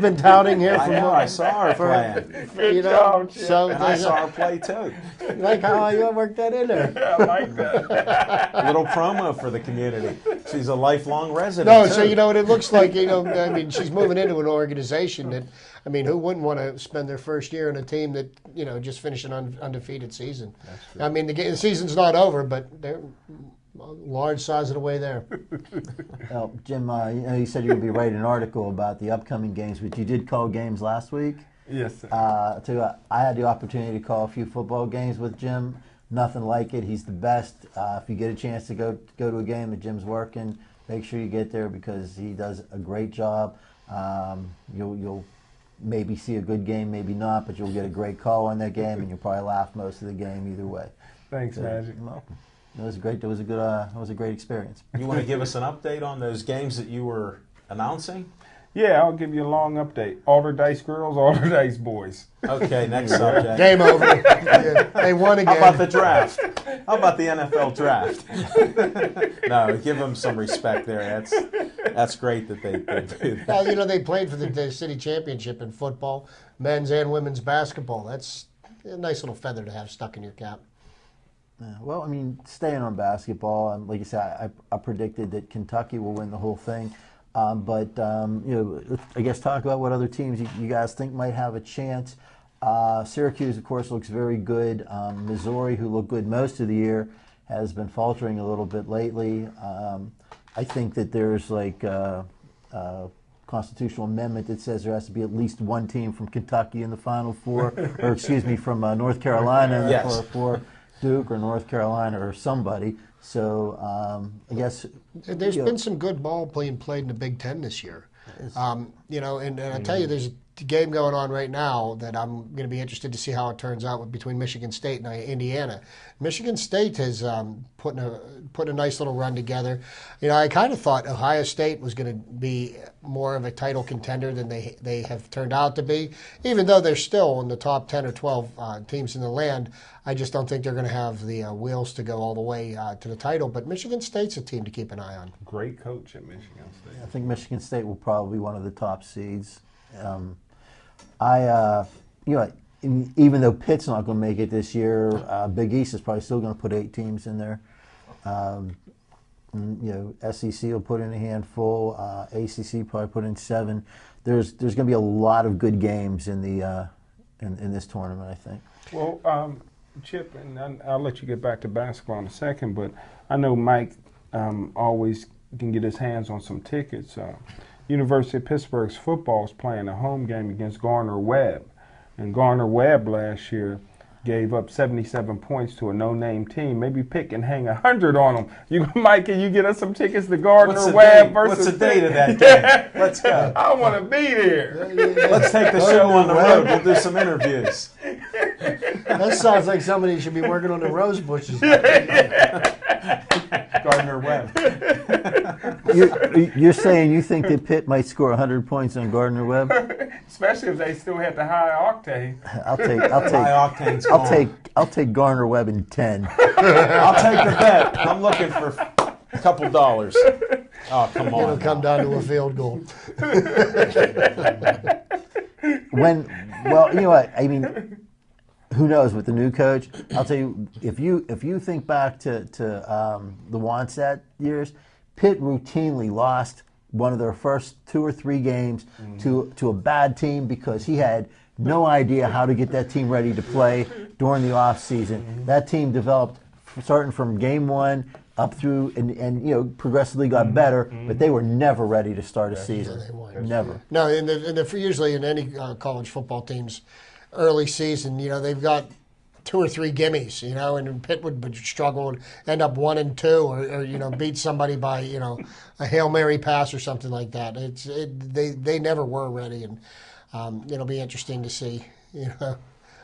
been touting here. I saw her playing. Good job, Chip. So And I saw her play too. like how you worked that in there. I like that. A little promo for the community. She's a lifelong resident. No, too. so what it looks like. She's moving into an organization that, who wouldn't want to spend their first year in a team that just finished an undefeated season? That's true. The season's not over, but they're a large size of the way there. Well, Jim, you said you would be writing an article about the upcoming games, but you did call games last week. Yes, sir. I'll tell you what, I had the opportunity to call a few football games with Jim. Nothing like it. He's the best. If you get a chance to go to a game that Jim's working, make sure you get there because he does a great job. You'll maybe see a good game, maybe not, but you'll get a great call on that game, and you'll probably laugh most of the game either way. Thanks, Magic. You're welcome. It was great. It was a good. It was a great experience. You want to give us an update on those games that you were announcing? Yeah, I'll give you a long update. Alder-Dice girls, Alder-Dice boys. Okay, next subject. Game over. Yeah, they won again. How about the draft? How about the NFL draft? No, give them some respect there. That's great that they do that. Well, they played for the city championship in football, men's and women's basketball. That's a nice little feather to have stuck in your cap. Yeah, well, staying on basketball, like you said, I predicted that Kentucky will win the whole thing. I guess talk about what other teams you guys think might have a chance. Syracuse, of course, looks very good. Missouri, who looked good most of the year, has been faltering a little bit lately. I think that there's a constitutional amendment that says there has to be at least one team from Kentucky in the Final Four, or excuse me, from North Carolina in the Yes. Final Four, Duke or North Carolina or somebody. So I guess there's been some good ball being played in the Big Ten this year. And I tell you, there's a game going on right now that I'm going to be interested to see how it turns out between Michigan State and Indiana. Michigan State has put a nice little run together. I kind of thought Ohio State was going to be more of a title contender than they have turned out to be. Even though they're still in the top 10 or 12 teams in the land, I just don't think they're going to have the wheels to go all the way to the title. But Michigan State's a team to keep an eye on. Great coach at Michigan State. I think Michigan State will probably be one of the top seeds. Even though Pitt's not going to make it this year, Big East is probably still going to put 8 teams in there. SEC will put in a handful. ACC probably put in 7. There's going to be a lot of good games in the in this tournament, I think. Well, Chip, and I'll let you get back to basketball in a second, but I know Mike always can get his hands on some tickets. University of Pittsburgh's football is playing a home game against Gardner-Webb. And Gardner-Webb last year gave up 77 points to a no-name team. Maybe Pitt can hang 100 on them. Mike, can you get us some tickets to Gardner-Webb versus What's the date of that game? Let's go. I want to be there. Let's take the show on the road. We'll do some interviews. That sounds like somebody should be working on the rose bushes. Gardner-Webb. You're saying you think that Pitt might score 100 points on Gardner-Webb? Especially if they still had the high octane. I'll take Gardner-Webb in 10. I'll take the bet. I'm looking for a couple dollars. Oh, come on. It'll come down to a field goal. Who knows with the new coach? I'll tell you, if you think back to the Wannstedt years, Pitt routinely lost one of their first 2 or 3 games to a bad team because he had no idea how to get that team ready to play during the off season. That team developed starting from game 1 up through and progressively got better, but they were never ready to start a season. Never. No, usually in any college football teams, early season, they've got 2 or 3 gimmies, and Pitt would struggle and end up 1 and 2, or beat somebody by a Hail Mary pass or something like that. They never were ready, and it'll be interesting to see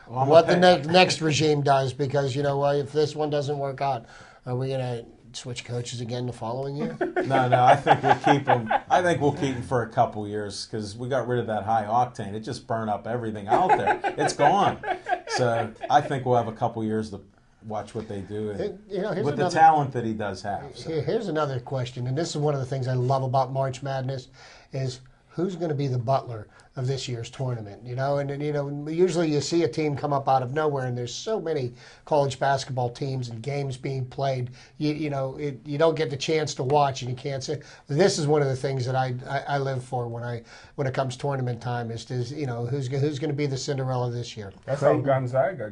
what the next regime does, because you know if this one doesn't work out, are we going to switch coaches again the following year? No, I think we'll keep him. I think we'll keep him for a couple years because we got rid of that high octane. It just burned up everything out there. It's gone. So I think we'll have a couple years to watch what they do and with the talent that he does have. So. Here's another question, and this is one of the things I love about March Madness is who's going to be the butler of this year's tournament, and usually you see a team come up out of nowhere, and there's so many college basketball teams and games being played, you don't get the chance to watch, and you can't say. This is one of the things that I live for when it comes tournament time is who's going to be the Cinderella this year. That's how Gonzaga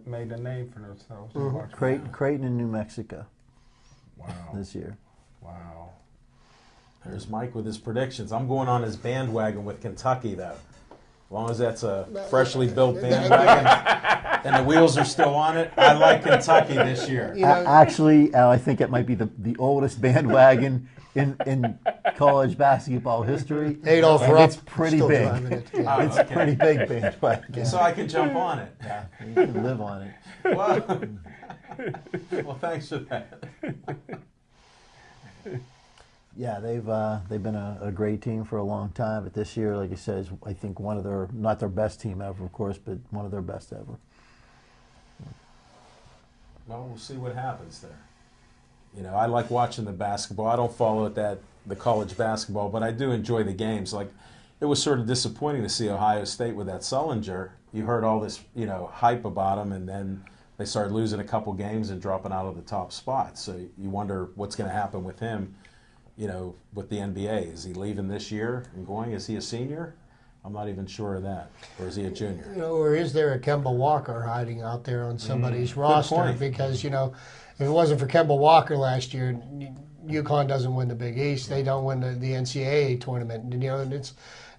made a name for themselves. Mm-hmm. Creighton in New Mexico. Wow. This year. Wow. There's Mike with his predictions. I'm going on his bandwagon with Kentucky, though. As long as that's a freshly built bandwagon and the wheels are still on it, I like Kentucky this year. Actually, Al, I think it might be the oldest bandwagon in college basketball history. Adolph Rupp. It's pretty big. It's a pretty big bandwagon. So I can jump on it. Yeah, you can live on it. Well, thanks for that. Yeah, they've been a great team for a long time, but this year, like I said, is I think one of their, not their best team ever, of course, but one of their best ever. Well, we'll see what happens there. I like watching the basketball. I don't follow the college basketball, but I do enjoy the games. Like, it was sort of disappointing to see Ohio State with that Sullinger. You heard all this, hype about them, and then they started losing a couple games and dropping out of the top spots. So you wonder what's going to happen with him. With the NBA. Is he leaving this year and going? Is he a senior? I'm not even sure of that. Or is he a junior? Or is there a Kemba Walker hiding out there on somebody's roster? Because, if it wasn't for Kemba Walker last year, UConn doesn't win the Big East. They don't win the NCAA tournament. And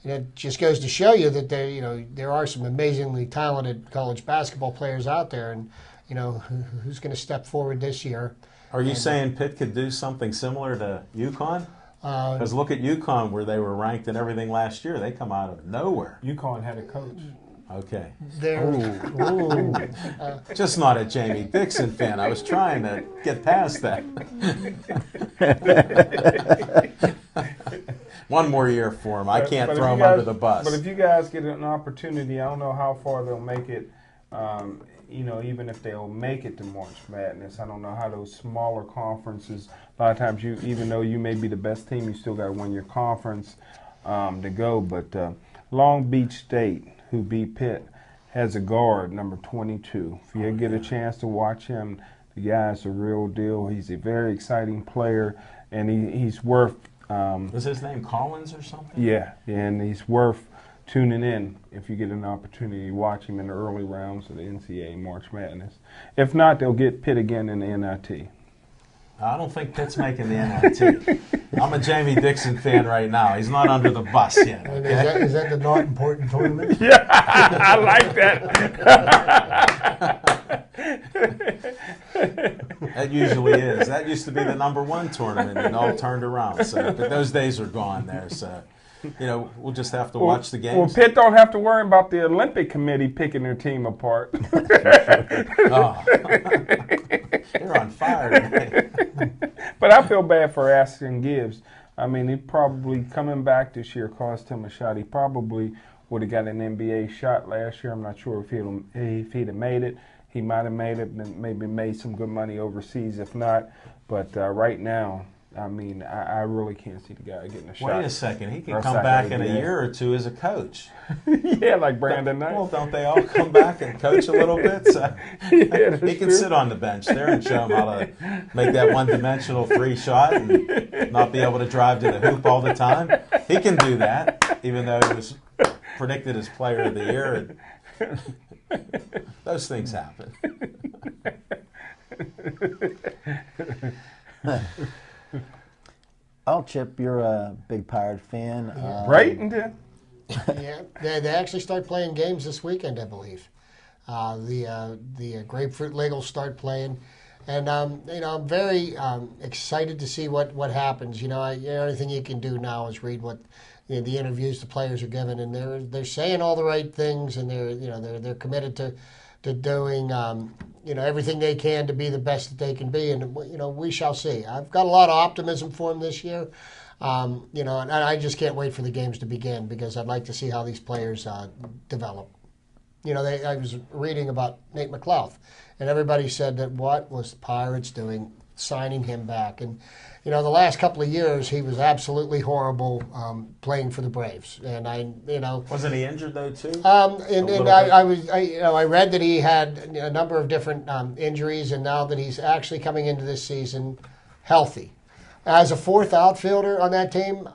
it just goes to show you that there are some amazingly talented college basketball players out there. And, who's going to step forward this year? Are you saying Pitt could do something similar to UConn? Because look at UConn, where they were ranked and everything last year. They come out of nowhere. UConn had a coach. Okay. They're just not a Jamie Dixon fan. I was trying to get past that. One more year for him. I can't throw him under the bus. But if you guys get an opportunity, I don't know how far they'll make it. Even if they'll make it to March Madness, I don't know how those smaller conferences. A lot of times, even though you may be the best team, you still got to win your conference to go. But Long Beach State, who beat Pitt, has a guard, number 22. If you get a chance to watch him, the guy's a real deal. He's a very exciting player, and he's worth. Is his name Collins or something? Yeah, and he's worth tuning in if you get an opportunity to watch him in the early rounds of the NCAA March Madness. If not, they'll get Pitt again in the NIT. I don't think Pitt's making the NIT. I'm a Jamie Dixon fan right now. He's not under the bus yet. Okay? Is that the not important tournament? Yeah, I like that. That usually is. That used to be the #1 tournament, and all turned around. So, but those days are gone there. So. We'll just have to watch the games. Well, Pitt don't have to worry about the Olympic Committee picking their team apart. Oh. They're on fire today. But I feel bad for Ashton Gibbs. I mean, he probably, coming back this year, cost him a shot. He probably would have got an NBA shot last year. I'm not sure if he'd have made it. He might have made it and maybe made some good money overseas, if not. But right now, I mean, I really can't see the guy getting a shot. Wait a second. He could come back in a year or two as a coach. Yeah, like Brandon Knight. Well, don't they all come back and coach a little bit? So yeah, he can sit on the bench there and show him how to make that one-dimensional free shot and not be able to drive to the hoop all the time. He can do that, even though he was predicted as player of the year. Those things happen. Oh, Chip, you're a big Pirate fan. Bradenton. Yeah, they actually start playing games this weekend, I believe. The Grapefruit League will start playing, And I'm very excited to see what happens. The only thing you can do now is read what the interviews the players are given, and they're saying all the right things, and they're committed to doing everything they can to be the best that they can be, and we shall see. I've got a lot of optimism for them this year. And I just can't wait for the games to begin because I'd like to see how these players develop. I was reading about Nate McLouth, and everybody said that what was the Pirates doing signing him back? And the last couple of years he was absolutely horrible playing for the Braves. And wasn't he injured though too? I read that he had a number of different injuries, and now that he's actually coming into this season healthy. As a fourth outfielder on that team,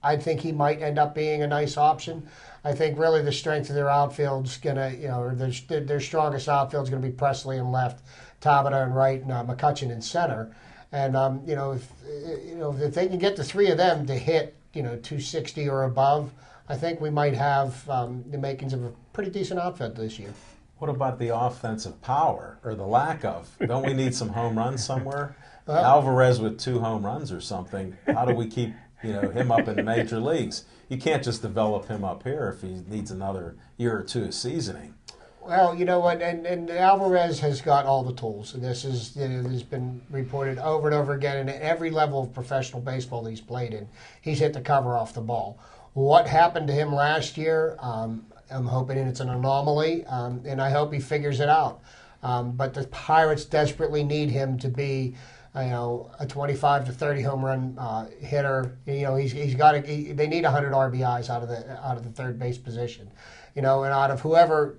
I think he might end up being a nice option. I think really the strength of their outfield's or their strongest outfield's gonna be Presley in left, Tabata in right, and McCutchen in center. And if they can get the three of them to hit 260 or above, I think we might have the makings of a pretty decent outfit this year. What about the offensive power or the lack of? Don't we need some home runs somewhere? Alvarez with 2 home runs or something. How do we keep him up in the major leagues? You can't just develop him up here if he needs another year or 2 of seasoning. Well, you know what, and Alvarez has got all the tools, and this has been reported over and over again. And at every level of professional baseball that he's played in, he's hit the cover off the ball. What happened to him last year? I'm hoping it's an anomaly, and I hope he figures it out. But the Pirates desperately need him to be a 25 to 30 home run hitter. He's got they need 100 RBIs out of the third base position. And out of whoever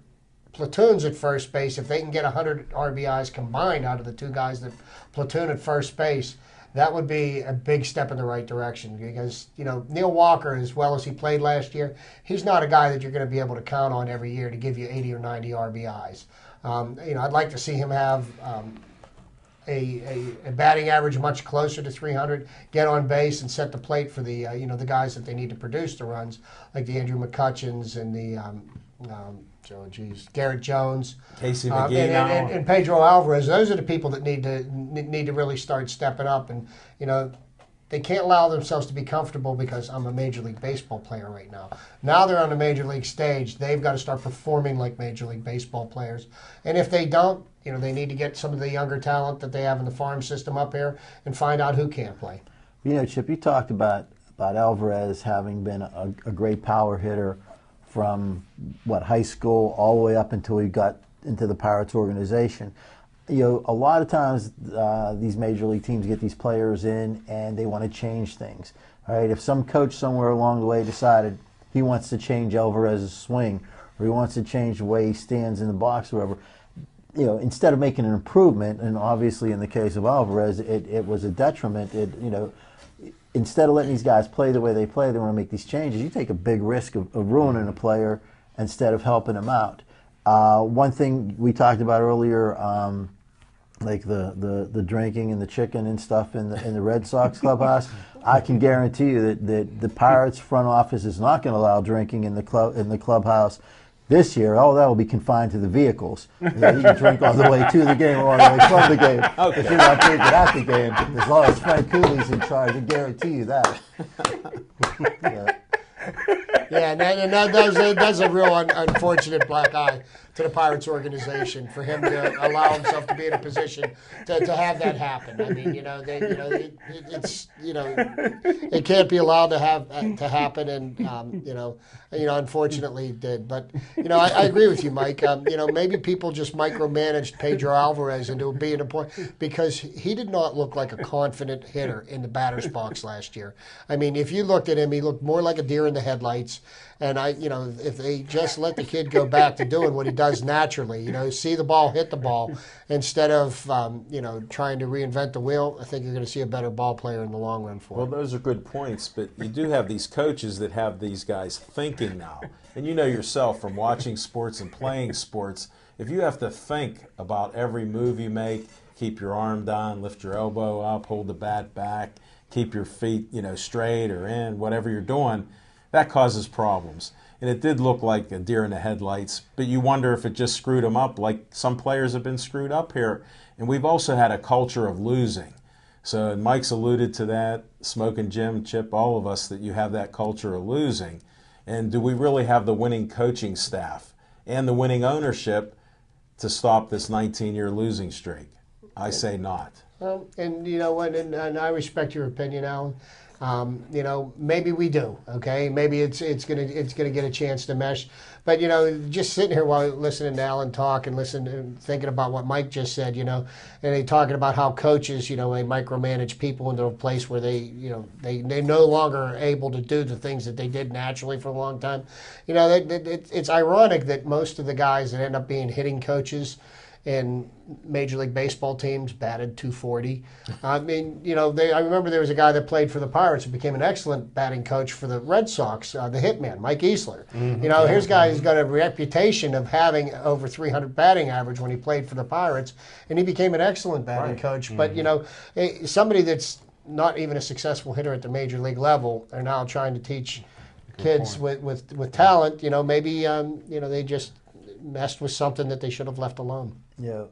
platoons at first base, if they can get 100 RBIs combined out of the 2 guys that platoon at first base, that would be a big step in the right direction. Because Neil Walker, as well as he played last year, he's not a guy that you're going to be able to count on every year to give you 80 or 90 RBIs. I'd like to see him have a batting average much closer to 300, get on base and set the plate for the the guys that they need to produce the runs, like the Andrew McCutchens and the Garrett Jones, Casey McGee and Pedro Alvarez. Those are the people that need to really start stepping up. And they can't allow themselves to be comfortable because I'm a Major League Baseball player right now. Now they're on the Major League stage. They've got to start performing like Major League Baseball players. And if they don't, they need to get some of the younger talent that they have in the farm system up here and find out who can't play. Chip, you talked about Alvarez having been a great power hitter from high school all the way up until he got into the Pirates organization. A lot of times these major league teams get these players in and they want to change things. All right, if some coach somewhere along the way decided he wants to change Alvarez's swing or he wants to change the way he stands in the box or whatever, instead of making an improvement, and obviously in the case of Alvarez, it was a detriment. Instead of letting these guys play the way they play, they want to make these changes. You take a big risk of ruining a player instead of helping him out. One thing we talked about earlier, like the drinking and the chicken and stuff in the Red Sox clubhouse, I can guarantee you that the Pirates front office is not going to allow drinking in the clubhouse this year. That will be confined to the vehicles. You can drink all the way to the game or all the way from the game. Okay. If you're not drinking at the game, as long as Frank Cooley's in charge, I guarantee you that. Yeah, and that's a real unfortunate black eye to the Pirates organization for him to allow himself to be in a position to have that happen. I mean, it can't be allowed to happen, and unfortunately it did. But I agree with you, Mike. Maybe people just micromanaged Pedro Alvarez into being a point because he did not look like a confident hitter in the batter's box last year. I mean, if you looked at him, he looked more like a deer in the headlights. And if they just let the kid go back to doing what he does naturally, see the ball, hit the ball, instead of trying to reinvent the wheel, I think you're going to see a better ball player in the long run for him. Well, those are good points, but you do have these coaches that have these guys thinking now. And you know yourself from watching sports and playing sports, if you have to think about every move you make, keep your arm down, lift your elbow up, hold the bat back, keep your feet straight or in, whatever you're doing, that causes problems. And it did look like a deer in the headlights, but you wonder if it just screwed them up like some players have been screwed up here. And we've also had a culture of losing. So and Mike's alluded to that, Smoking Jim, Chip, all of us, that you have that culture of losing. And do we really have the winning coaching staff and the winning ownership to stop this 19-year losing streak? I say not. Well, and you know what, and I respect your opinion, Alan. You know, maybe we do. Okay, maybe it's gonna get a chance to mesh. But you know, just sitting here while listening to Alan talk and thinking about what Mike just said, you know, and they talking about how coaches, you know, they micromanage people into a place where they, you know, they no longer are able to do the things that they did naturally for a long time. You know, it's ironic that most of the guys that end up being hitting coaches in Major League Baseball teams batted .240. I mean, you know, I remember there was a guy that played for the Pirates who became an excellent batting coach for the Red Sox, the hitman, Mike Easler. You know, here's a guy who's got a reputation of having over 300 batting average when he played for the Pirates, and he became an excellent batting coach. But, you know, somebody that's not even a successful hitter at the Major League level are now trying to teach kids with talent. You know, maybe, you know, they just messed with something that they should have left alone. Yeah,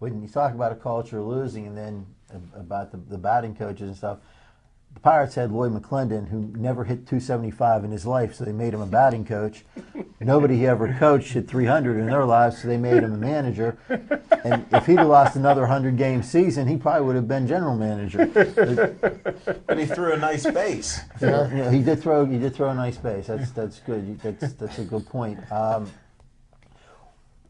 when you talk about a culture of losing, and then about the batting coaches and stuff, the Pirates had Lloyd McClendon, who never hit .275 in his life, so they made him a batting coach. Nobody he ever coached hit .300 in their lives, so they made him a manager. And if he'd have lost another 100-game season, he probably would have been general manager. But he threw a nice base. Yeah, he did throw a nice base. That's good. That's a good point.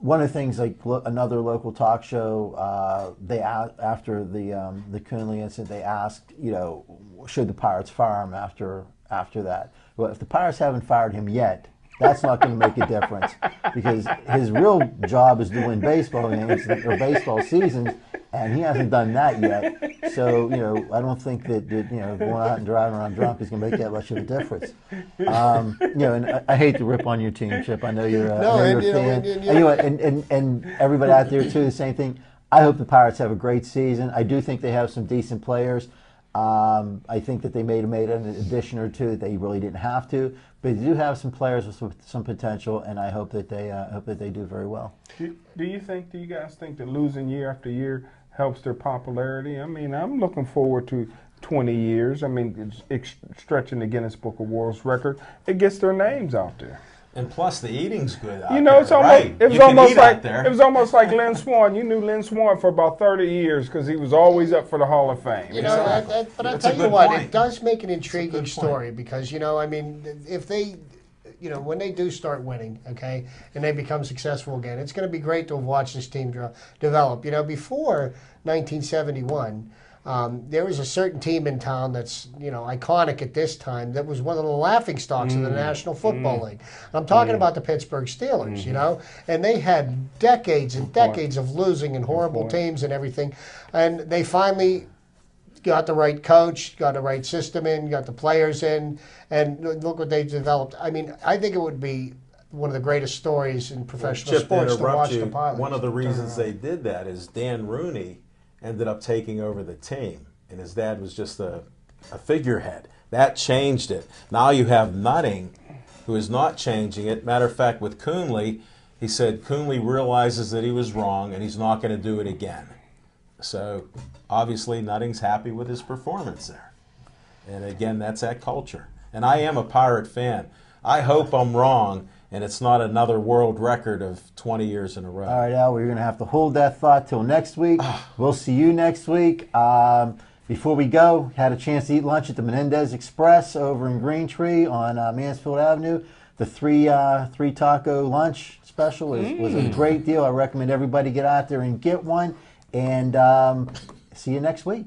One of the things, like another local talk show, they after the Coonley incident, they asked, you know, should the Pirates fire him after that? Well, if the Pirates haven't fired him yet, that's not going to make a difference, because his real job is to win baseball games or baseball seasons, and he hasn't done that yet. So, you know, I don't think that you know, going out and driving around drunk is going to make that much of a difference. You know, and I hate to rip on your team, Chip. I know you're a fan. And everybody out there too, the same thing. I hope the Pirates have a great season. I do think they have some decent players. I think that they may have made an addition or two that they really didn't have to, but they do have some players with some potential, and I hope that they do very well. Do you guys think that losing year after year helps their popularity? I mean, I'm looking forward to 20 years. I mean, it's stretching the Guinness Book of World Record. It gets their names out there. And plus, the eating's good out there. You know, it's almost, right. it was almost like Lynn Swann. You knew Lynn Swann for about 30 years because he was always up for the Hall of Fame. You know, but I'll tell you what, it does make an intriguing story because, you know, I mean, if they, you know, when they do start winning, okay, and they become successful again, it's going to be great to watch this team develop. You know, before 1971, there was a certain team in town that's, you know, iconic at this time that was one of the laughingstocks of the National Football League. I'm talking about the Pittsburgh Steelers, you know, and they had decades and decades of losing and horrible teams and everything, and they finally got the right coach, got the right system in, got the players in, and look what they developed. I mean, I think it would be one of the greatest stories in professional sports to watch the Pilots. One of the reasons they did that is Dan Rooney ended up taking over the team, and his dad was just a figurehead. That changed it. Now you have Nutting, who is not changing it. Matter of fact, with Coonley, he said Coonley realizes that he was wrong, and he's not going to do it again. So obviously Nutting's happy with his performance there. And again, that's that culture. And I am a Pirate fan. I hope I'm wrong, and it's not another world record of 20 years in a row. All right, Al, we're going to have to hold that thought till next week. We'll see you next week. Before we go, had a chance to eat lunch at the Menendez Express over in Green Tree on Mansfield Avenue. The three taco lunch special was a great deal. I recommend everybody get out there and get one. And see you next week.